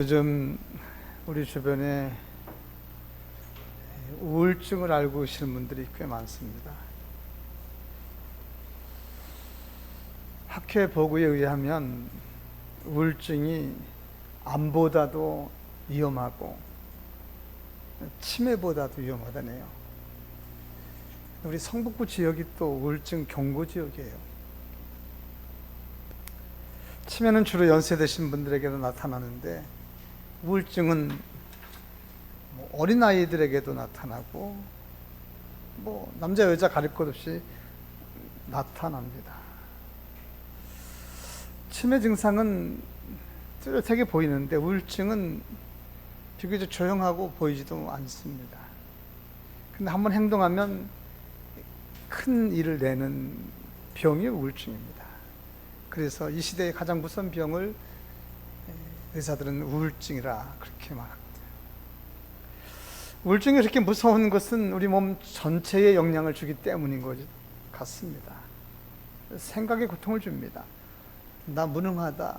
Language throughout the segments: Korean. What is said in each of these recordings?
요즘 우리 주변에 우울증을 앓고 계시는 분들이 꽤 많습니다. 학회 보고에 의하면 우울증이 암보다도 위험하고 치매보다도 위험하다네요. 우리 성북구 지역이 또 우울증 경고 지역이에요. 치매는 주로 연세 드신 분들에게도 나타나는데 우울증은 어린아이들에게도 나타나고 남자 여자 가릴 것 없이 나타납니다. 치매 증상은 뚜렷하게 보이는데 우울증은 비교적 조용하고 보이지도 않습니다. 근데 한번 행동하면 큰 일을 내는 병이 우울증입니다. 그래서 이 시대의 가장 무서운 병을 의사들은 우울증이라 그렇게 말합니다. 우울증이 그렇게 무서운 것은 우리 몸 전체에 영향을 주기 때문인 것 같습니다. 생각에 고통을 줍니다. 나 무능하다.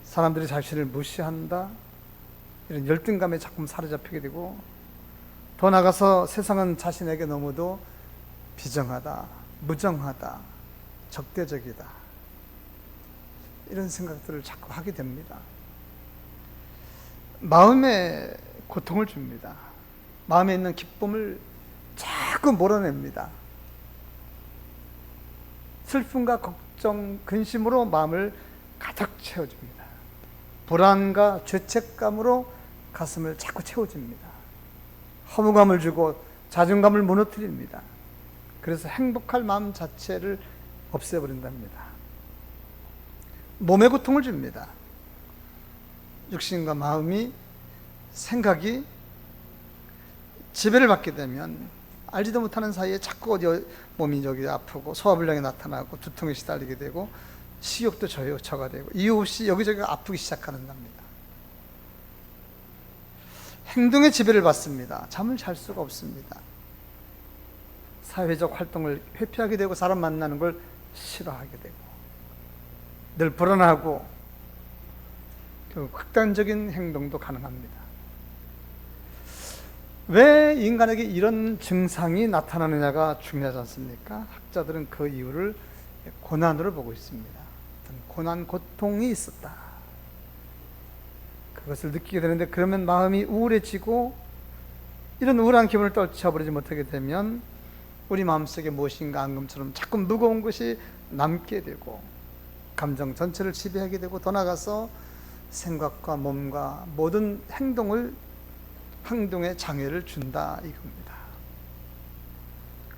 사람들이 자신을 무시한다. 이런 열등감에 자꾸 사로잡히게 되고, 더 나아가서 세상은 자신에게 너무도 비정하다, 무정하다, 적대적이다. 이런 생각들을 자꾸 하게 됩니다. 마음에 고통을 줍니다. 마음에 있는 기쁨을 자꾸 몰아냅니다. 슬픔과 걱정, 근심으로 마음을 가득 채워줍니다. 불안과 죄책감으로 가슴을 자꾸 채워줍니다. 허무감을 주고 자존감을 무너뜨립니다. 그래서 행복할 마음 자체를 없애버린답니다. 몸에 고통을 줍니다. 육신과 마음이, 생각이 지배를 받게 되면 알지도 못하는 사이에 자꾸 몸이 여기 아프고 소화불량이 나타나고 두통에 시달리게 되고 식욕도 저하가 되고 이유 없이 여기저기가 아프기 시작하는답니다. 행동의 지배를 받습니다. 잠을 잘 수가 없습니다. 사회적 활동을 회피하게 되고 사람 만나는 걸 싫어하게 되고 늘 불안하고 극단적인 행동도 가능합니다. 왜 인간에게 이런 증상이 나타나느냐가 중요하지 않습니까? 학자들은 그 이유를 고난으로 보고 있습니다. 고난, 고통이 있었다. 그것을 느끼게 되는데, 그러면 마음이 우울해지고, 이런 우울한 기분을 떨쳐버리지 못하게 되면 우리 마음속에 무엇인가 앙금처럼 자꾸 무거운 것이 남게 되고 감정 전체를 지배하게 되고, 더 나아가서 생각과 몸과 모든 행동에 장애를 준다 이겁니다.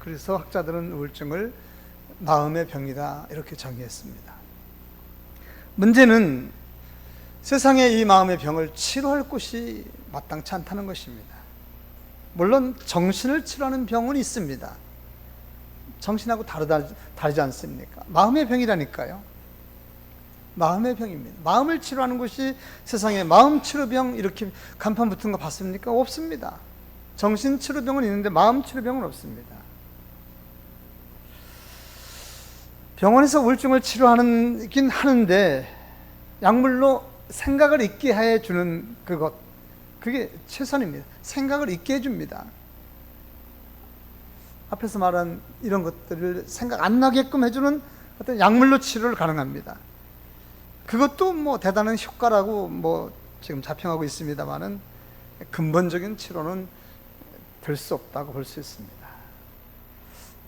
그래서 학자들은 우울증을 마음의 병이다 이렇게 정의했습니다. 문제는 세상에 이 마음의 병을 치료할 곳이 마땅치 않다는 것입니다. 물론 정신을 치료하는 병은 있습니다. 정신하고 다르지 않습니까? 마음의 병이라니까요. 마음의 병입니다. 마음을 치료하는 곳이 세상에 마음 치료병 이렇게 간판 붙은 거 봤습니까? 없습니다. 정신 치료병은 있는데 마음 치료병은 없습니다. 병원에서 우울증을 치료하긴 하는데 약물로 생각을 잊게 해주는 그게 최선입니다. 생각을 잊게 해줍니다. 앞에서 말한 이런 것들을 생각 안 나게끔 해주는 어떤 약물로 치료를 가능합니다. 그것도 대단한 효과라고 지금 자평하고 있습니다만은 근본적인 치료는 될 수 없다고 볼 수 있습니다.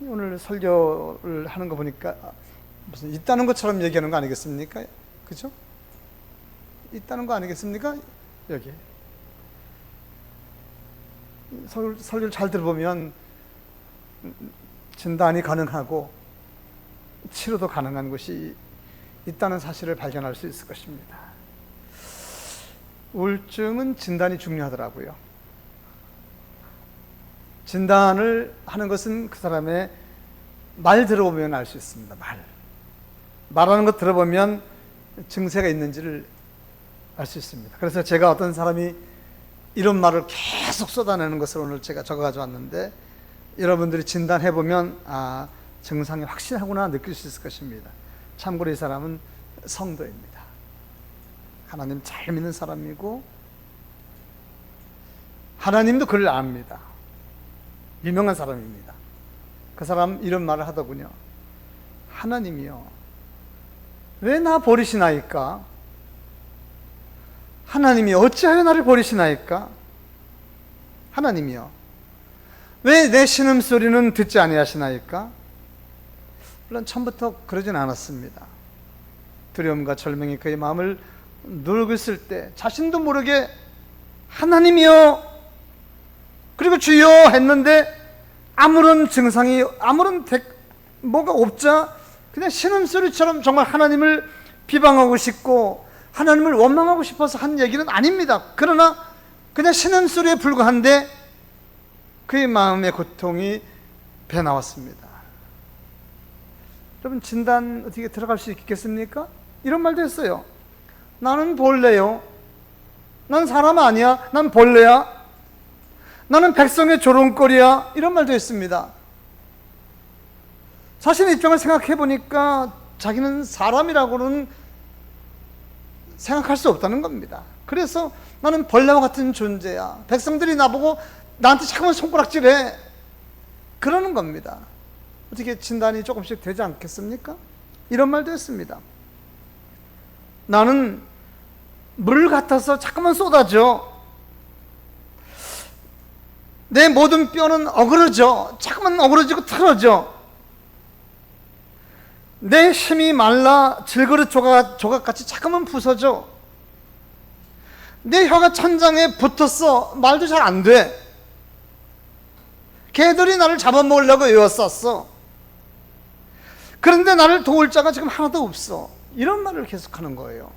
오늘 설교를 하는 거 보니까 무슨 있다는 것처럼 얘기하는 거 아니겠습니까? 그죠? 있다는 거 아니겠습니까? 여기 설교를 잘 들어보면 진단이 가능하고 치료도 가능한 것이 있다는 사실을 발견할 수 있을 것입니다. 우울증은 진단이 중요하더라고요. 진단을 하는 것은 그 사람의 말 들어보면 알 수 있습니다. 말하는 것 들어보면 증세가 있는지를 알 수 있습니다. 그래서 제가 어떤 사람이 이런 말을 계속 쏟아내는 것을 오늘 제가 적어가지고 왔는데, 여러분들이 진단해보면 증상이 확실하구나 느낄 수 있을 것입니다. 참고로 이 사람은 성도입니다. 하나님 잘 믿는 사람이고 하나님도 그를 압니다. 유명한 사람입니다. 그 사람 이런 말을 하더군요. 하나님이요, 왜 나 버리시나이까? 하나님이 어찌하여 나를 버리시나이까? 하나님이요, 왜 내 신음소리는 듣지 아니하시나이까? 물론 처음부터 그러진 않았습니다. 두려움과 절망이 그의 마음을 누르고 있을 때 자신도 모르게 하나님이요, 그리고 주여 했는데 아무런 증상이, 아무런 뭐가 없자 그냥 신음소리처럼 정말 하나님을 비방하고 싶고 하나님을 원망하고 싶어서 한 얘기는 아닙니다. 그러나 그냥 신음소리에 불과한데 그의 마음의 고통이 배 나왔습니다. 여러분, 진단 어떻게 들어갈 수 있겠습니까? 이런 말도 했어요. 나는 벌레요, 난 사람 아니야, 난 벌레야, 나는 백성의 조롱거리야, 이런 말도 했습니다. 자신의 입장을 생각해 보니까 자기는 사람이라고는 생각할 수 없다는 겁니다. 그래서 나는 벌레와 같은 존재야, 백성들이 나보고 나한테 자꾸만 손가락질해, 그러는 겁니다. 어떻게 진단이 조금씩 되지 않겠습니까? 이런 말도 했습니다. 나는 물 같아서 자꾸만 쏟아져, 내 모든 뼈는 어그러져, 자꾸만 어그러지고 틀어져, 내 힘이 말라 질그릇 조각같이 자꾸만 부서져, 내 혀가 천장에 붙었어, 말도 잘 안 돼, 개들이 나를 잡아먹으려고 에워쌌어, 그런데 나를 도울 자가 지금 하나도 없어, 이런 말을 계속하는 거예요.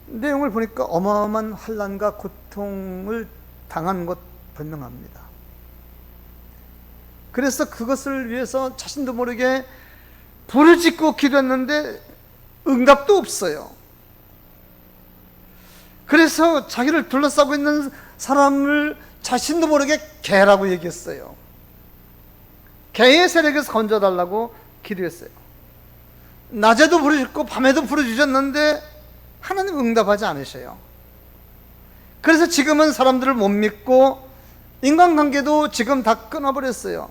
내용을 보니까 어마어마한 환난과 고통을 당한 것 분명합니다. 그래서 그것을 위해서 자신도 모르게 부르짖고 기도했는데 응답도 없어요. 그래서 자기를 둘러싸고 있는 사람을 자신도 모르게 개라고 얘기했어요. 개의 세력에서 건져달라고 기도했어요. 낮에도 부르짖고 밤에도 부르짖었는데 하나님 응답하지 않으셔요. 그래서 지금은 사람들을 못 믿고 인간관계도 지금 다 끊어버렸어요.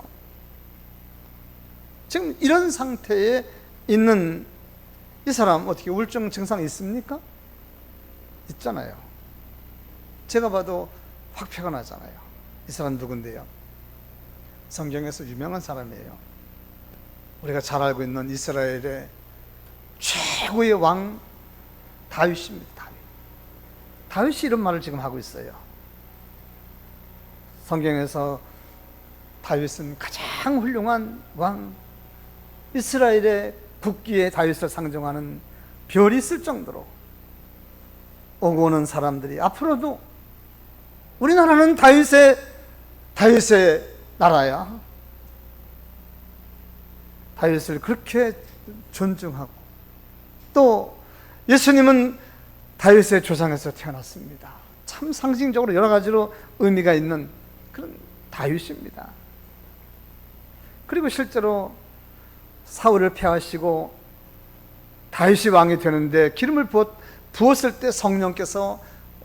지금 이런 상태에 있는 이 사람, 어떻게 우울증 증상이 있습니까? 있잖아요. 제가 봐도 확 표가 나잖아요. 이 사람 누군데요? 성경에서 유명한 사람이에요. 우리가 잘 알고 있는 이스라엘의 최고의 왕 다윗입니다. 다윗이 이런 말을 지금 하고 있어요. 성경에서 다윗은 가장 훌륭한 왕, 이스라엘의 국기에 다윗을 상징하는 별이 있을 정도로 오고 오는 사람들이 앞으로도 우리나라는 다윗의 나라야, 다윗을 그렇게 존중하고, 또 예수님은 다윗의 조상에서 태어났습니다. 참 상징적으로 여러 가지로 의미가 있는 그런 다윗입니다. 그리고 실제로 사울을 폐하시고 다윗이 왕이 되는데 기름을 부었을 때 성령께서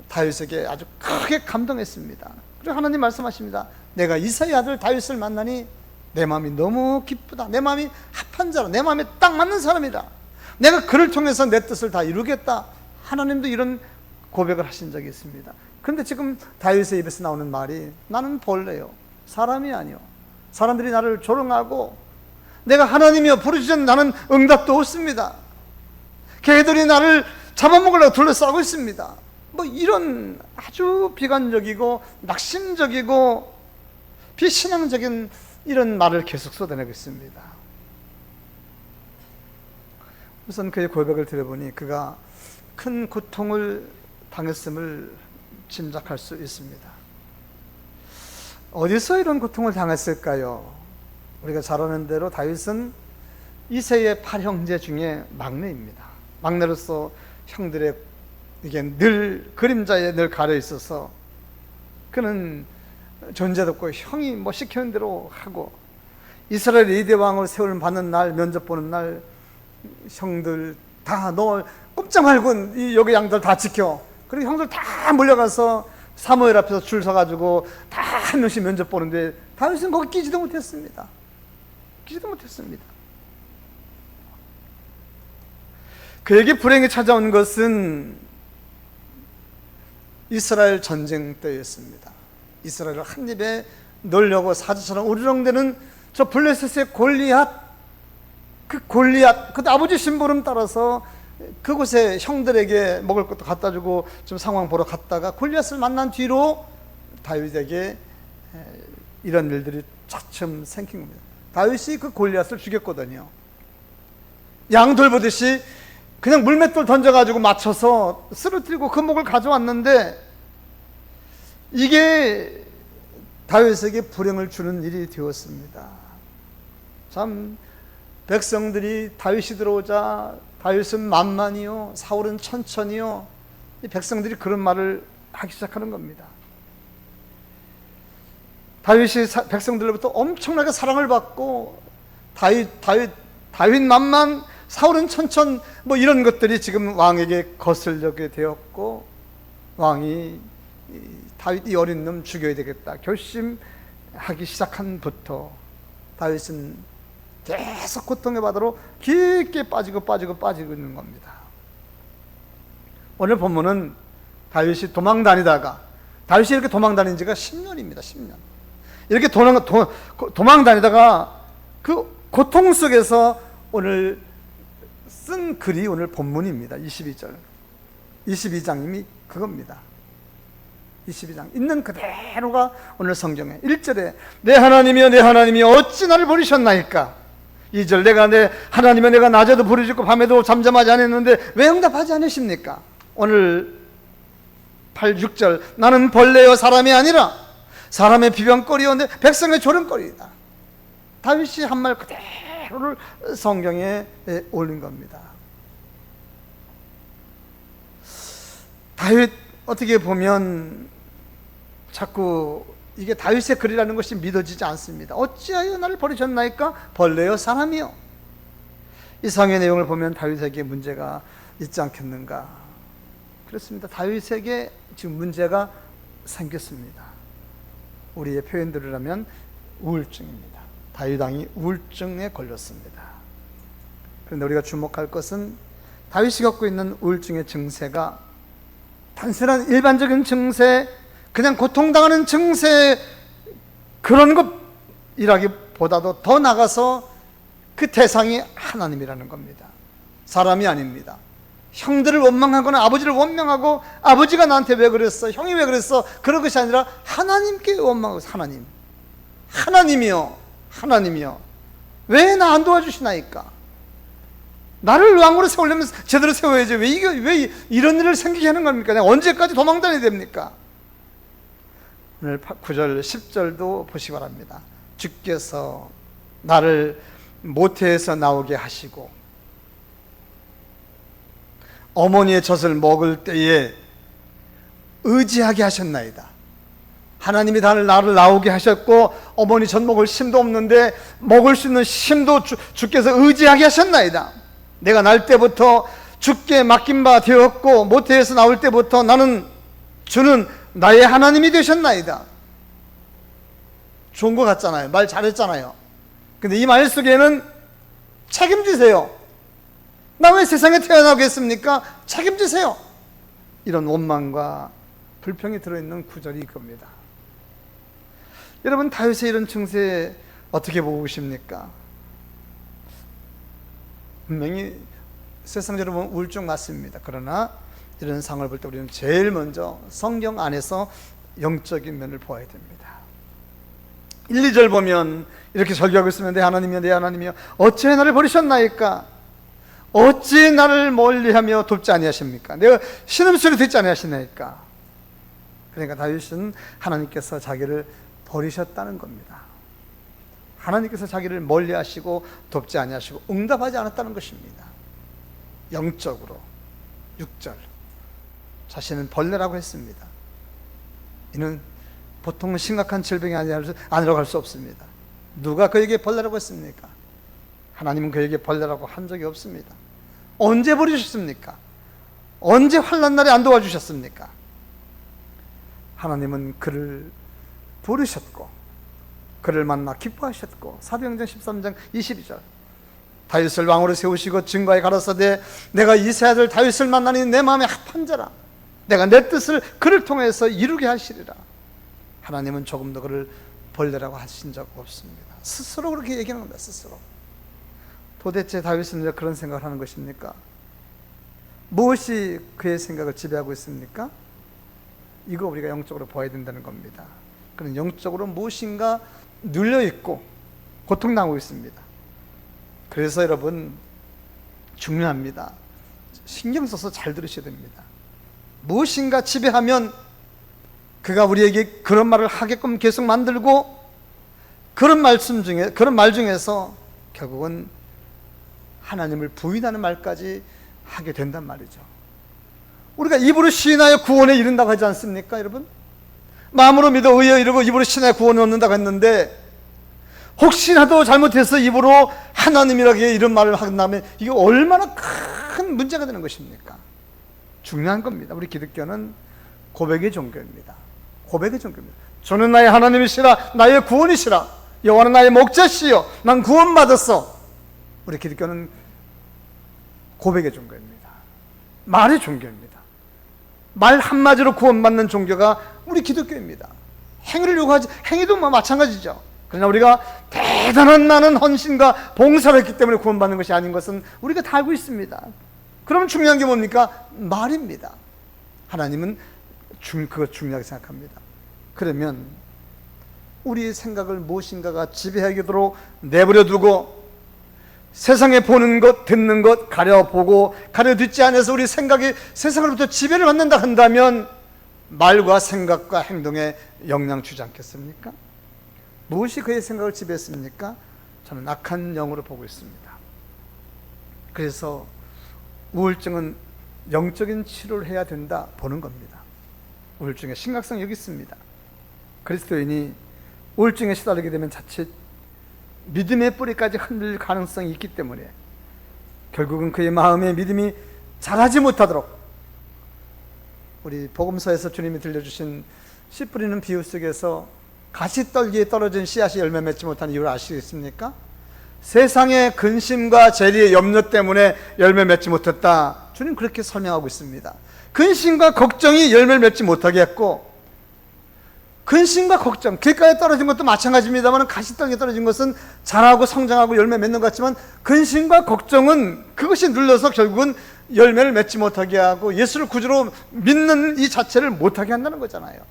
다윗에게 아주 크게 감동했습니다. 그리고 하나님 말씀하십니다. 내가 이사의 아들 다윗을 만나니 내 마음이 너무 기쁘다. 내 마음이 합한 자라, 내 마음에 딱 맞는 사람이다. 내가 그를 통해서 내 뜻을 다 이루겠다. 하나님도 이런 고백을 하신 적이 있습니다. 그런데 지금 다윗의 입에서 나오는 말이 나는 벌레요, 사람이 아니요, 사람들이 나를 조롱하고 내가 하나님이여 부르짖었는데 나는 응답도 없습니다. 개들이 나를 잡아먹으려고 둘러싸고 있습니다. 뭐 이런 아주 비관적이고 낙심적이고 비신앙적인 이런 말을 계속 쏟아내고 있습니다. 우선 그의 고백을 들어보니 그가 큰 고통을 당했음을 짐작할 수 있습니다. 어디서 이런 고통을 당했을까요? 우리가 잘 아는 대로 다윗은 이새의 8형제 중에 막내입니다. 막내로서 형들의 이게 늘 그림자에 늘 가려 있어서 그는 존재도 없고 형이 뭐 시키는 대로 하고, 이스라엘 2대 왕을 세울 받는 날, 면접 보는 날 형들 다 너 꼼짝 말고 여기 양들 다 지켜. 그리고 형들 다 몰려가서 사무엘 앞에서 줄 서가지고 다 한 명씩 면접 보는데 다윗은 거기 끼지도 못했습니다. 끼지도 못했습니다. 그에게 불행이 찾아온 것은 이스라엘 전쟁 때였습니다. 이스라엘을 한 입에 넣으려고 사자처럼 우르렁대는 저 블레셋의 골리앗, 그 아버지 심부름 따라서 그곳에 형들에게 먹을 것도 갖다 주고 좀 상황 보러 갔다가 골리앗을 만난 뒤로 다윗에게 이런 일들이 차츰 생긴 겁니다. 다윗이 그 골리앗을 죽였거든요. 양 돌보듯이 그냥 물맷돌 던져가지고 맞춰서 쓰러뜨리고 그 목을 가져왔는데 이게 다윗에게 불행을 주는 일이 되었습니다. 참 백성들이 다윗이 들어오자 다윗은 만만이요 사울은 천천히요, 이 백성들이 그런 말을 하기 시작하는 겁니다. 다윗이 백성들로부터 엄청나게 사랑을 받고 다윗 만만 사울은 천천 뭐 이런 것들이 지금 왕에게 거슬려게 되었고 왕이 다윗 이 어린 놈 죽여야 되겠다 결심하기 시작한부터 다윗은 계속 고통의 바다로 깊게 빠지고 있는 겁니다. 오늘 본문은 다윗이 도망 다니다가 다윗이 이렇게 도망 다닌 지가 10년입니다. 10년. 이렇게 도망 다니다가 그 고통 속에서 오늘 쓴 글이 오늘 본문입니다. 22절. 22장이 그겁니다. 22장 있는 그대로가 오늘 성경에 1절에 내 하나님이여 내 하나님이여 어찌 나를 버리셨나이까. 2절 내가 내 하나님이여 내가 낮에도 부르짖고 밤에도 잠잠하지 않았는데 왜 응답하지 않으십니까. 오늘 8, 6절 나는 벌레여 사람이 아니라 사람의 비방거리여 내 백성의 조롱거리이다. 다윗이 한 말 그대로를 성경에 올린 겁니다. 다윗 어떻게 보면 자꾸 이게 다윗의 글이라는 것이 믿어지지 않습니다. 어찌하여 나를 버리셨나이까 벌레여 사람이여. 이 상의 내용을 보면 다윗에게 문제가 있지 않겠는가. 그렇습니다. 다윗에게 지금 문제가 생겼습니다. 우리의 표현대로 하면 우울증입니다. 다윗 왕이 우울증에 걸렸습니다. 그런데 우리가 주목할 것은 다윗이 갖고 있는 우울증의 증세가 단순한 일반적인 증세, 그냥 고통당하는 증세 그런 것이라기보다도 더 나가서 그 대상이 하나님이라는 겁니다. 사람이 아닙니다. 형들을 원망하거나 아버지를 원망하고 아버지가 나한테 왜 그랬어? 형이 왜 그랬어? 그런 것이 아니라 하나님께 원망하고 하나님이요 왜 나 안 도와주시나이까? 나를 왕으로 세우려면 제대로 세워야지 왜 이런 일을 생기게 하는 겁니까? 내가 언제까지 도망다녀야 됩니까? 오늘 9절 10절도 보시기 바랍니다. 주께서 나를 모태에서 나오게 하시고 어머니의 젖을 먹을 때에 의지하게 하셨나이다. 하나님이 나를 나오게 하셨고 어머니 젖 먹을 힘도 없는데 먹을 수 있는 힘도 주께서 의지하게 하셨나이다. 내가 날 때부터 주께 맡긴 바 되었고 모태에서 나올 때부터 나는 주는 나의 하나님이 되셨나이다. 좋은 것 같잖아요. 말 잘했잖아요. 근데 이 말 속에는 책임지세요. 나 왜 세상에 태어나겠습니까? 책임지세요. 이런 원망과 불평이 들어있는 구절이 이겁니다. 여러분 다윗의 이런 증세 어떻게 보고 계십니까? 분명히 세상적으로 보면 우울증 맞습니다. 그러나 이런 상황을 볼 때 우리는 제일 먼저 성경 안에서 영적인 면을 보아야 됩니다. 1, 2절 보면 이렇게 설교하고 있으면 내 하나님이여 내 하나님이여 어찌 나를 버리셨나이까. 어찌 나를 멀리하며 돕지 아니하십니까? 내가 신음소리 듣지 아니하시나이까. 그러니까 다윗은 하나님께서 자기를 버리셨다는 겁니다. 하나님께서 자기를 멀리하시고 돕지 아니하시고 응답하지 않았다는 것입니다. 영적으로 6절 자신은 벌레라고 했습니다. 이는 보통 심각한 질병이 아니라고 할 수 없습니다. 누가 그에게 벌레라고 했습니까? 하나님은 그에게 벌레라고 한 적이 없습니다. 언제 버리셨습니까? 언제 환난 날에 안 도와주셨습니까? 하나님은 그를 부르셨고 그를 만나 기뻐하셨고, 사도행전 13장 22절 다윗을 왕으로 세우시고 증거에 가라사대 내가 이세 아들 다윗을 만나니 내 마음에 합한 자라, 내가 내 뜻을 그를 통해서 이루게 하시리라. 하나님은 조금도 그를 벌레라고 하신 적 없습니다. 스스로 그렇게 얘기하는 겁니다. 스스로. 도대체 다윗은 왜 그런 생각을 하는 것입니까? 무엇이 그의 생각을 지배하고 있습니까? 이거 우리가 영적으로 봐야 된다는 겁니다. 그는 영적으로 무엇인가 눌려있고 고통당하고 있습니다. 그래서 여러분 중요합니다. 신경 써서 잘 들으셔야 됩니다. 무엇인가 지배하면 그가 우리에게 그런 말을 하게끔 계속 만들고, 그런 말 중에서 결국은 하나님을 부인하는 말까지 하게 된단 말이죠. 우리가 입으로 시인하여 구원에 이른다고 하지 않습니까, 여러분? 마음으로 믿어 의에 이르고 입으로 시인하여 구원을 얻는다고 했는데, 혹시라도 잘못해서 입으로 하나님이라게 이런 말을 한다면 이게 얼마나 큰 문제가 되는 것입니까? 중요한 겁니다. 우리 기독교는 고백의 종교입니다. 고백의 종교입니다. 주는 나의 하나님이시라, 나의 구원이시라, 여호와는 나의 목자시여, 난 구원받았어. 우리 기독교는 고백의 종교입니다. 말의 종교입니다. 말 한마디로 구원받는 종교가 우리 기독교입니다. 행위를 요구하지, 행위도 마찬가지죠. 그러나 우리가 대단한 많은 헌신과 봉사를 했기 때문에 구원받는 것이 아닌 것은 우리가 다 알고 있습니다. 그러면 중요한 게 뭡니까? 말입니다. 하나님은 그거 중요하게 생각합니다. 그러면 우리의 생각을 무엇인가가 지배하도록 내버려 두고 세상에 보는 것, 듣는 것 가려보고 가려듣지 않아서 우리 생각이 세상으로부터 지배를 받는다 한다면 말과 생각과 행동에 영향 주지 않겠습니까? 무엇이 그의 생각을 지배했습니까? 저는 악한 영으로 보고 있습니다. 그래서 우울증은 영적인 치료를 해야 된다 보는 겁니다. 우울증의 심각성이 여기 있습니다. 그리스도인이 우울증에 시달리게 되면 자칫 믿음의 뿌리까지 흔들릴 가능성이 있기 때문에 결국은 그의 마음의 믿음이 자라지 못하도록, 우리 복음서에서 주님이 들려주신 씨 뿌리는 비유 속에서 가시떨기에 떨어진 씨앗이 열매 맺지 못하는 이유를 아시겠습니까? 세상의 근심과 재리의 염려 때문에 열매 맺지 못했다. 주님 그렇게 설명하고 있습니다. 근심과 걱정이 열매를 맺지 못하게 했고, 근심과 걱정, 길가에 떨어진 것도 마찬가지입니다만 가시떨기에 떨어진 것은 자라고 성장하고 열매 맺는 것 같지만, 근심과 걱정은 그것이 눌러서 결국은 열매를 맺지 못하게 하고 예수를 구주로 믿는 이 자체를 못하게 한다는 거잖아요.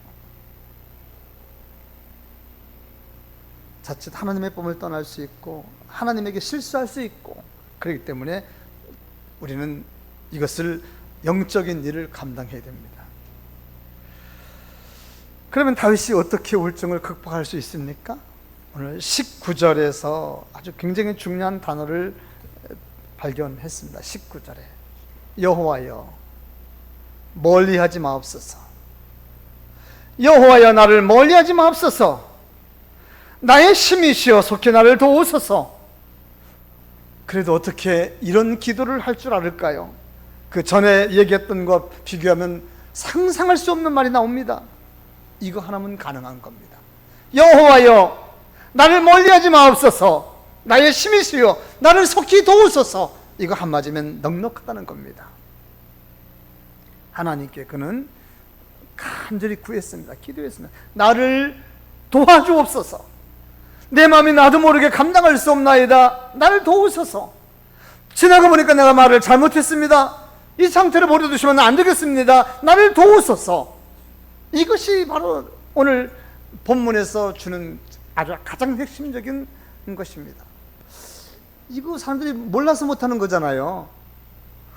자칫 하나님의 pom을 떠날 수 있고 하나님에게 실수할 수 있고, 그렇기 때문에 우리는 이것을 영적인 일을 감당해야 됩니다. 그러면 다윗이 어떻게 우울증을 극복할 수 있습니까? 오늘 19절에서 아주 굉장히 중요한 단어를 발견했습니다. 19절에 여호와여 멀리하지 마옵소서, 여호와여 나를 멀리하지 마옵소서, 나의 힘이시여 속히 나를 도우소서. 그래도 어떻게 이런 기도를 할 줄 알을까요? 그 전에 얘기했던 것과 비교하면 상상할 수 없는 말이 나옵니다. 이거 하나면 가능한 겁니다. 여호와여 나를 멀리하지 마옵소서, 나의 힘이시여 나를 속히 도우소서. 이거 한마디면 넉넉하다는 겁니다. 하나님께 그는 간절히 구했습니다. 기도했습니다. 나를 도와주옵소서, 내 마음이 나도 모르게 감당할 수 없나이다. 나를 도우소서. 지나가 보니까 내가 말을 잘못했습니다. 이 상태로 버려두시면 안 되겠습니다. 나를 도우소서. 이것이 바로 오늘 본문에서 주는 아주 가장 핵심적인 것입니다. 이거 사람들이 몰라서 못하는 거잖아요.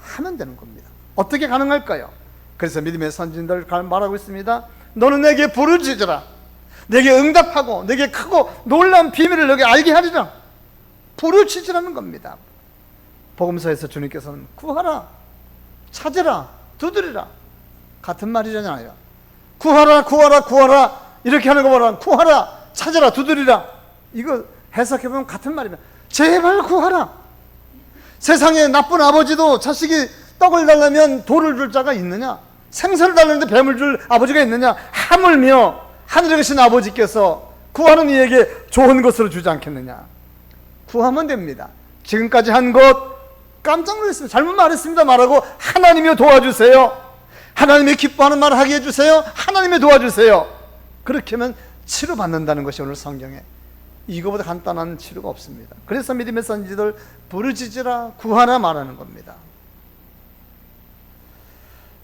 하면 되는 겁니다. 어떻게 가능할까요? 그래서 믿음의 선진들 말하고 있습니다. 너는 내게 부르짖으라, 내게 응답하고 내게 크고 놀라운 비밀을 너에게 알게 하리라. 부르짖으라는 겁니다. 복음서에서 주님께서는 구하라, 찾으라, 두드리라 같은 말이잖아요. 구하라, 구하라, 구하라 이렇게 하는 거 보라. 구하라, 찾으라, 두드리라. 이거 해석해보면 같은 말입니다. 제발 구하라. 세상에 나쁜 아버지도 자식이 떡을 달라면 돌을 줄 자가 있느냐? 생선을 달라는데 뱀을 줄 아버지가 있느냐? 하물며 하늘에 계신 아버지께서 구하는 이에게 좋은 것으로 주지 않겠느냐? 구하면 됩니다. 지금까지 한 것 깜짝 놀랐습니다. 잘못 말했습니다 말하고 하나님이 도와주세요. 하나님이 기뻐하는 말을 하게 해주세요. 하나님이 도와주세요. 그렇게 하면 치료받는다는 것이 오늘 성경에 이거보다 간단한 치료가 없습니다. 그래서 믿음의 선지자들 부르짖으라 구하라 말하는 겁니다.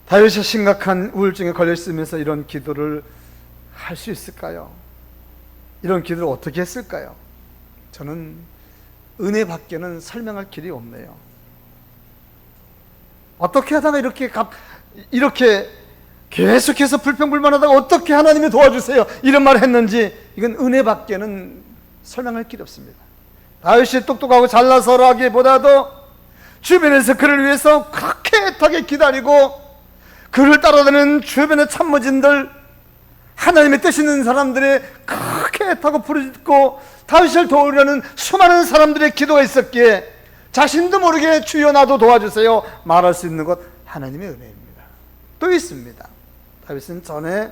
다윗이 심각한 우울증에 걸려 있으면서 이런 기도를 할 수 있을까요? 이런 기도를 어떻게 했을까요? 저는 은혜 밖에는 설명할 길이 없네요. 어떻게 하다가 이렇게 계속해서 불평불만하다가 어떻게 하나님이 도와주세요 이런 말을 했는지 이건 은혜 밖에는 설명할 길이 없습니다. 다윗이 똑똑하고 잘나서라기보다도 주변에서 그를 위해서 그렇게 애타게 기다리고 그를 따라다니는 주변의 참모진들, 하나님의 뜻 있는 사람들의 그렇게 애타고 부르짖고 다윗을 도우려는 수많은 사람들의 기도가 있었기에 자신도 모르게 주여 나도 도와주세요 말할 수 있는 것 하나님의 은혜입니다. 또 있습니다. 다윗은 전에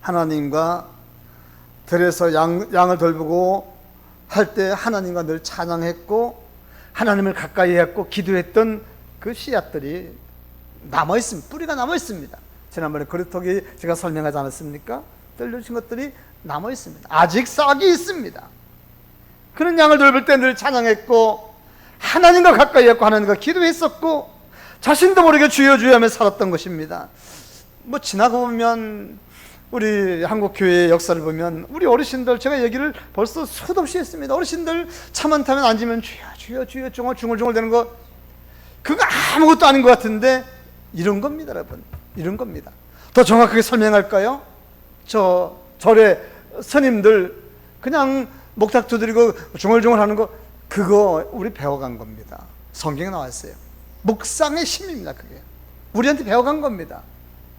하나님과 들에서 양을 돌보고 할 때 하나님과 늘 찬양했고 하나님을 가까이 했고 기도했던 그 씨앗들이 남아있습니다. 뿌리가 남아있습니다. 지난번에 그루터기 제가 설명하지 않았습니까? 떨려진 것들이 남아있습니다. 아직 싹이 있습니다. 그런 양을 돌볼 때 늘 찬양했고 하나님과 가까이 했고 하나님과 기도했었고 자신도 모르게 주여 주여 하며 살았던 것입니다. 뭐 지나가 보면 우리 한국교회의 역사를 보면 우리 어르신들 제가 얘기를 벌써 수도 없이 했습니다. 어르신들 차만 타면 앉으면 주여 주여 주여 중얼중얼 되는 거 그거 아무것도 아닌 것 같은데 이런 겁니다 여러분. 이런 겁니다. 더 정확하게 설명할까요? 절에 스님들 그냥 목탁 두드리고 중얼중얼 하는 거 그거 우리 배워간 겁니다. 성경에 나왔어요. 묵상의 힘입니다. 그게 우리한테 배워간 겁니다.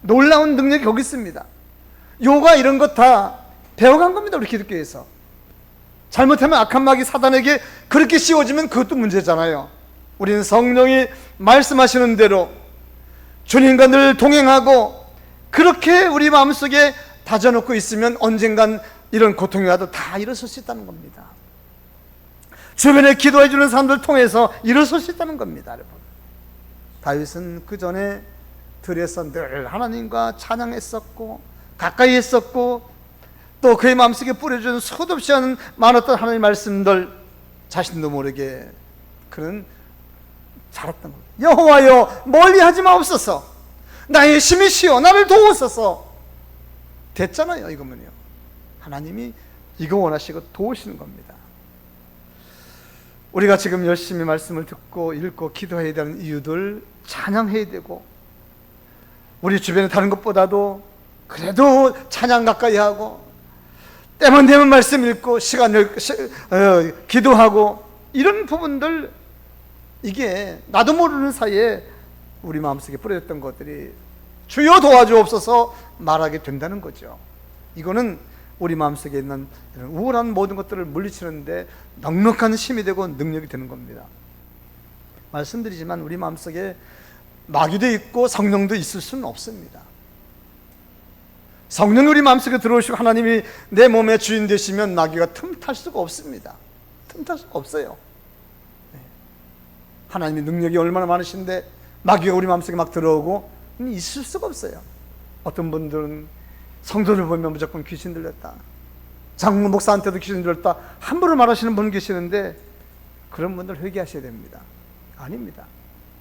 놀라운 능력이 거기 있습니다. 요가 이런 거 다 배워간 겁니다. 우리 기독교에서. 잘못하면 악한 마귀 사단에게 그렇게 씌워지면 그것도 문제잖아요. 우리는 성령이 말씀하시는 대로 주님과 늘 동행하고 그렇게 우리 마음속에 다져놓고 있으면 언젠간 이런 고통이 와도 다 일어설 수 있다는 겁니다. 주변에 기도해 주는 사람들 통해서 일어설 수 있다는 겁니다. 여러분. 다윗은 그 전에 들에서 늘 하나님과 찬양했었고 가까이 했었고 또 그의 마음속에 뿌려주는 수도 없이 하는 많았던 하나님의 말씀들 자신도 모르게 그는 잘했던 겁니다. 여호와여 멀리하지 마옵소서 나의 힘이시여 나를 도우소서 됐잖아요. 이거면요 하나님이 이거 원하시고 도우시는 겁니다. 우리가 지금 열심히 말씀을 듣고 읽고 기도해야 되는 이유들 찬양해야 되고 우리 주변에 다른 것보다도 그래도 찬양 가까이 하고 때면 되면 말씀 읽고 시간을 기도하고 이런 부분들 이게 나도 모르는 사이에 우리 마음속에 뿌려졌던 것들이 주여 도와주옵소서 말하게 된다는 거죠. 이거는 우리 마음속에 있는 이런 우울한 모든 것들을 물리치는데 넉넉한 힘이 되고 능력이 되는 겁니다. 말씀드리지만 우리 마음속에 마귀도 있고 성령도 있을 수는 없습니다. 성령이 우리 마음속에 들어오시고 하나님이 내 몸의 주인 되시면 마귀가 틈탈 수가 없습니다. 틈탈 수가 없어요. 하나님의 능력이 얼마나 많으신데 마귀가 우리 마음속에 막 들어오고 있을 수가 없어요. 어떤 분들은 성도를 보면 무조건 귀신 들렸다, 장로 목사한테도 귀신 들렸다 함부로 말하시는 분 계시는데 그런 분들 회개하셔야 됩니다. 아닙니다.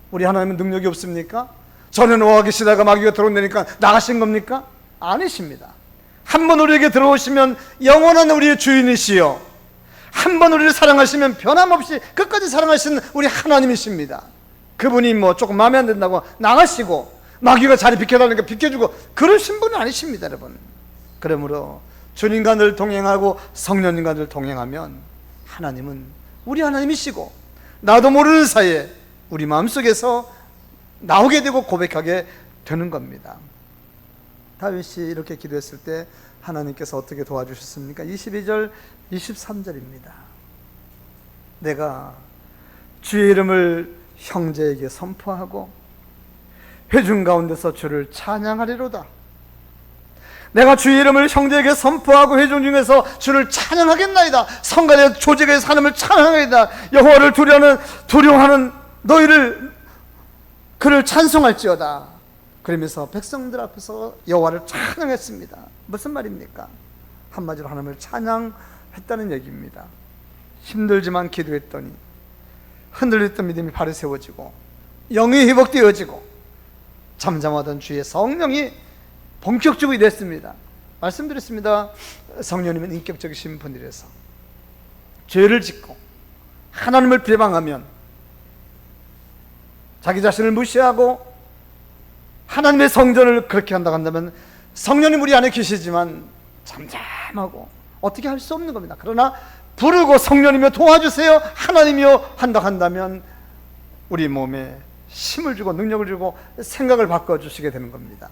우리 하나님은 능력이 없습니까? 전에 노아 계시다가 마귀가 들어온다니까 나가신 겁니까? 아니십니다. 한 번 우리에게 들어오시면 영원한 우리의 주인이시요 한 번 우리를 사랑하시면 변함없이 끝까지 사랑하시는 우리 하나님이십니다. 그분이 뭐 조금 마음에 안 든다고 나가시고 마귀가 자리 비켜달라니까 비켜주고 그러신 분은 아니십니다. 여러분. 그러므로 주님과 늘 동행하고 성령님과 늘 동행하면 하나님은 우리 하나님이시고 나도 모르는 사이에 우리 마음속에서 나오게 되고 고백하게 되는 겁니다. 다윗이 이렇게 기도했을 때 하나님께서 어떻게 도와주셨습니까? 22절 23절입니다. 내가 주의 이름을 형제에게 선포하고 회중 가운데서 주를 찬양하리로다. 내가 주의 이름을 형제에게 선포하고 회중 중에서 주를 찬양하겠나이다. 성간의 조직에서 하나님을 찬양하겠다. 여호와를 두려워하는 너희를 그를 찬송할지어다. 그러면서 백성들 앞에서 여호와를 찬양했습니다. 무슨 말입니까? 한마디로 하나님을 찬양했다는 얘기입니다. 힘들지만 기도했더니 흔들렸던 믿음이 바로 세워지고 영이 회복되어지고 잠잠하던 주의 성령이 본격적으로 일했습니다. 말씀드렸습니다. 성령님은 인격적이신 분이라서 죄를 짓고 하나님을 비방하면, 자기 자신을 무시하고 하나님의 성전을 그렇게 한다고 한다면 성령님 우리 안에 계시지만 잠잠하고 어떻게 할 수 없는 겁니다. 그러나 부르고 성령님이여 도와주세요, 하나님이여 한다고 한다면 우리 몸에 힘을 주고 능력을 주고 생각을 바꿔주시게 되는 겁니다.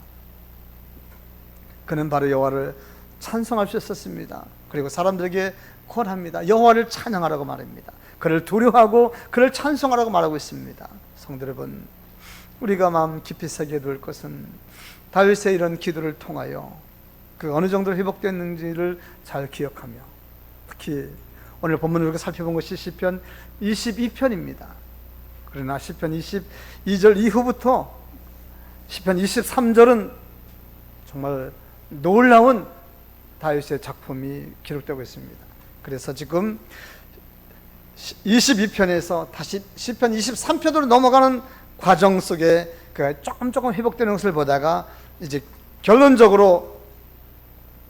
그는 바로 여호와를 찬송할 수 있었습니다. 그리고 사람들에게 권합니다. 여호와를 찬양하라고 말합니다. 그를 두려워하고 그를 찬송하라고 말하고 있습니다. 성도 여러분, 우리가 마음 깊이 새겨 둘 것은 다윗의 이런 기도를 통하여 그 어느 정도 회복됐는지를 잘 기억하며, 특히 오늘 본문을 우리가 살펴본 것이 시편 22편입니다. 그러나 시편 22절 이후부터 시편 23절은 정말 놀라운 다윗의 작품이 기록되고 있습니다. 그래서 지금 22편에서 다시 시편 23편으로 넘어가는 과정 속에 그 조금 회복되는 것을 보다가 이제 결론적으로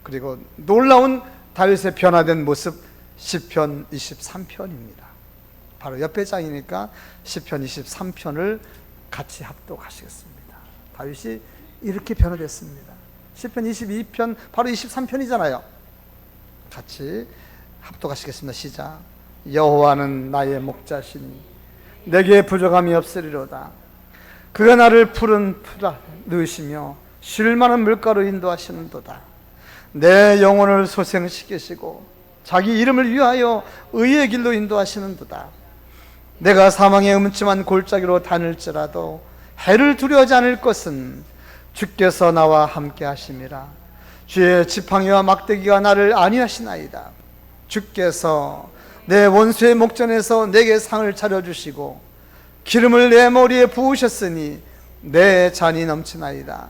그리고 놀라운 다윗의 변화된 모습 시편 23편입니다. 바로 옆에 장이니까 시편 23편을 같이 합독하시겠습니다. 다윗이 이렇게 변화됐습니다. 시편 22편 바로 23편이잖아요. 같이 합독하시겠습니다. 시작. 여호와는 나의 목자시니 내게 부족함이 없으리로다. 그가 나를 푸른 풀에 넣으시며 쉴 만한 물가로 인도하시는도다. 내 영혼을 소생시키시고 자기 이름을 위하여 의의 길로 인도하시는도다. 내가 사망의 음침한 골짜기로 다닐지라도 해를 두려워하지 않을 것은 주께서 나와 함께 하심이라. 주의 지팡이와 막대기가 나를 안위하시나이다. 주께서 내 원수의 목전에서 내게 상을 차려주시고 기름을 내 머리에 부으셨으니 내 잔이 넘치나이다.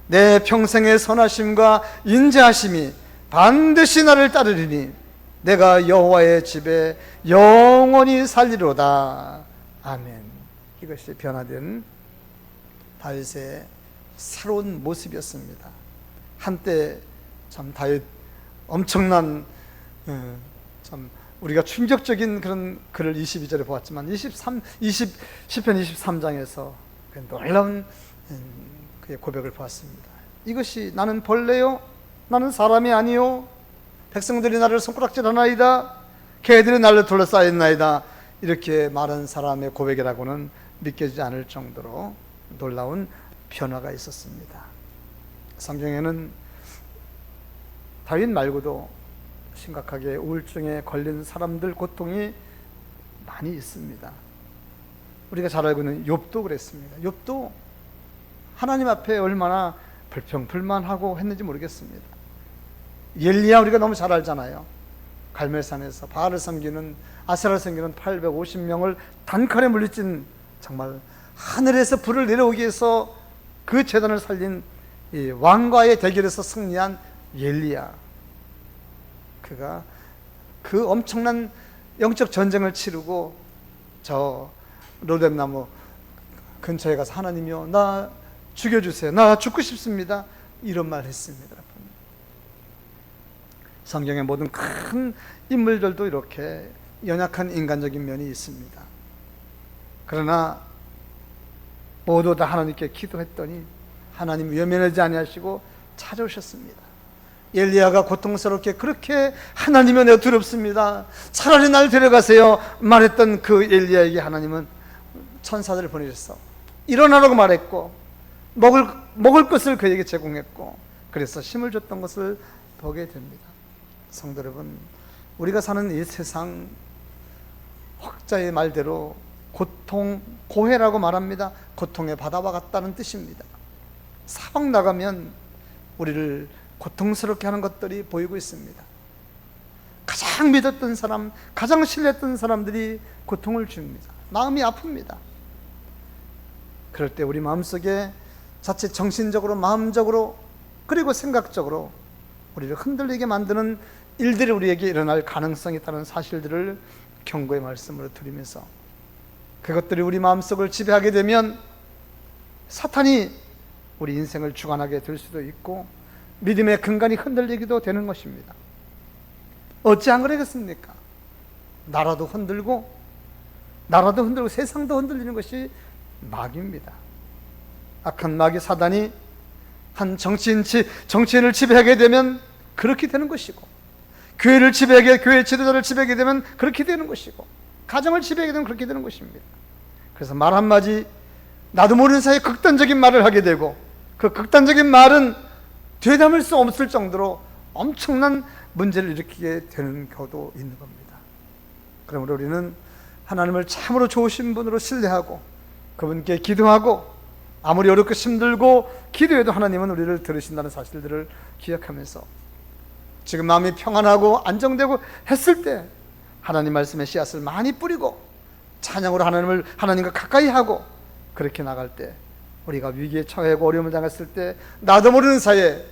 내 평생의 선하심과 인자하심이 반드시 나를 따르리니 내가 여호와의 집에 영원히 살리로다. 아멘. 이것이 변화된 다윗의 새로운 모습이었습니다. 한때 참 다윗 엄청난 참 우리가 충격적인 그런 글을 22절에 보았지만 10편 23장에서 놀라운 그의 고백을 보았습니다. 이것이 나는 벌레요? 나는 사람이 아니요? 백성들이 나를 손가락질하나이다. 개들이 나를 둘러싸였나이다. 이렇게 말한 사람의 고백이라고는 믿겨지지 않을 정도로 놀라운 변화가 있었습니다. 성경에는 다윗 말고도 심각하게 우울증에 걸린 사람들 고통이 많이 있습니다. 우리가 잘 알고 있는 욥도 그랬습니다. 욥도 하나님 앞에 얼마나 불평불만하고 했는지 모르겠습니다. 엘리야 우리가 너무 잘 알잖아요. 갈멜산에서 바알을 섬기는 아세라를 섬기는 850명을 단칼에 물리친, 정말 하늘에서 불을 내려오기 위해서 그 제단을 살린 이 왕과의 대결에서 승리한 엘리야, 그가 그 엄청난 영적 전쟁을 치르고 저 로뎀나무 근처에 가서 하나님이여 나 죽여주세요, 나 죽고 싶습니다, 이런 말 했습니다. 성경의 모든 큰 인물들도 이렇게 연약한 인간적인 면이 있습니다. 그러나 모두 다 하나님께 기도했더니 하나님 외면하지 아니하시고 찾아오셨습니다. 엘리야가 고통스럽게 그렇게 하나님이여 내가 두렵습니다, 차라리 날 데려가세요 말했던 그 엘리야에게 하나님은 천사들을 보내셨어. 일어나라고 말했고 먹을 것을 그에게 제공했고 그래서 힘을 줬던 것을 보게 됩니다. 성도 여러분, 우리가 사는 이 세상 혹자의 말대로 고통, 고해라고 말합니다. 고통의 바다와 같다는 뜻입니다. 사막 나가면 우리를 고통스럽게 하는 것들이 보이고 있습니다. 가장 믿었던 사람, 가장 신뢰했던 사람들이 고통을 줍니다. 마음이 아픕니다. 그럴 때 우리 마음속에 자칫 정신적으로, 마음적으로, 그리고 생각적으로 우리를 흔들리게 만드는 일들이 우리에게 일어날 가능성이 있다는 사실들을 경고의 말씀으로 드리면서, 그것들이 우리 마음속을 지배하게 되면 사탄이 우리 인생을 주관하게 될 수도 있고 믿음의 근간이 흔들리기도 되는 것입니다. 어찌 안 그러겠습니까? 나라도 흔들고 세상도 흔들리는 것이 마귀입니다. 악한 마귀 사단이 한 정치인을 지배하게 되면 그렇게 되는 것이고, 교회 지도자를 지배하게 되면 그렇게 되는 것이고, 가정을 지배하게 되면 그렇게 되는 것입니다. 그래서 말 한마디 나도 모르는 사이에 극단적인 말을 하게 되고, 그 극단적인 말은 되담을 수 없을 정도로 엄청난 문제를 일으키게 되는 경우도 있는 겁니다. 그러므로 우리는 하나님을 참으로 좋으신 분으로 신뢰하고 그분께 기도하고, 아무리 어렵고 힘들고 기도해도 하나님은 우리를 들으신다는 사실들을 기억하면서 지금 마음이 평안하고 안정되고 했을 때 하나님 말씀의 씨앗을 많이 뿌리고 찬양으로 하나님과 가까이 하고, 그렇게 나갈 때 우리가 위기에 처하고 어려움을 당했을 때 나도 모르는 사이에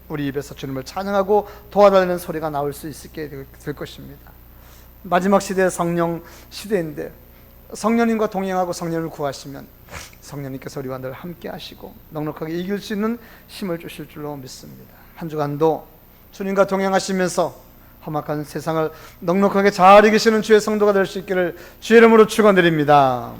우리 입에서 주님을 찬양하고 도와달라는 소리가 나올 수 있게 될 것입니다. 마지막 시대 성령 시대인데 성령님과 동행하고 성령을 구하시면 성령님께서 우리와 늘 함께 하시고 넉넉하게 이길 수 있는 힘을 주실 줄로 믿습니다. 한 주간도 주님과 동행하시면서 험악한 세상을 넉넉하게 잘 이기시는 주의 성도가 될 수 있기를 주의 이름으로 축원드립니다.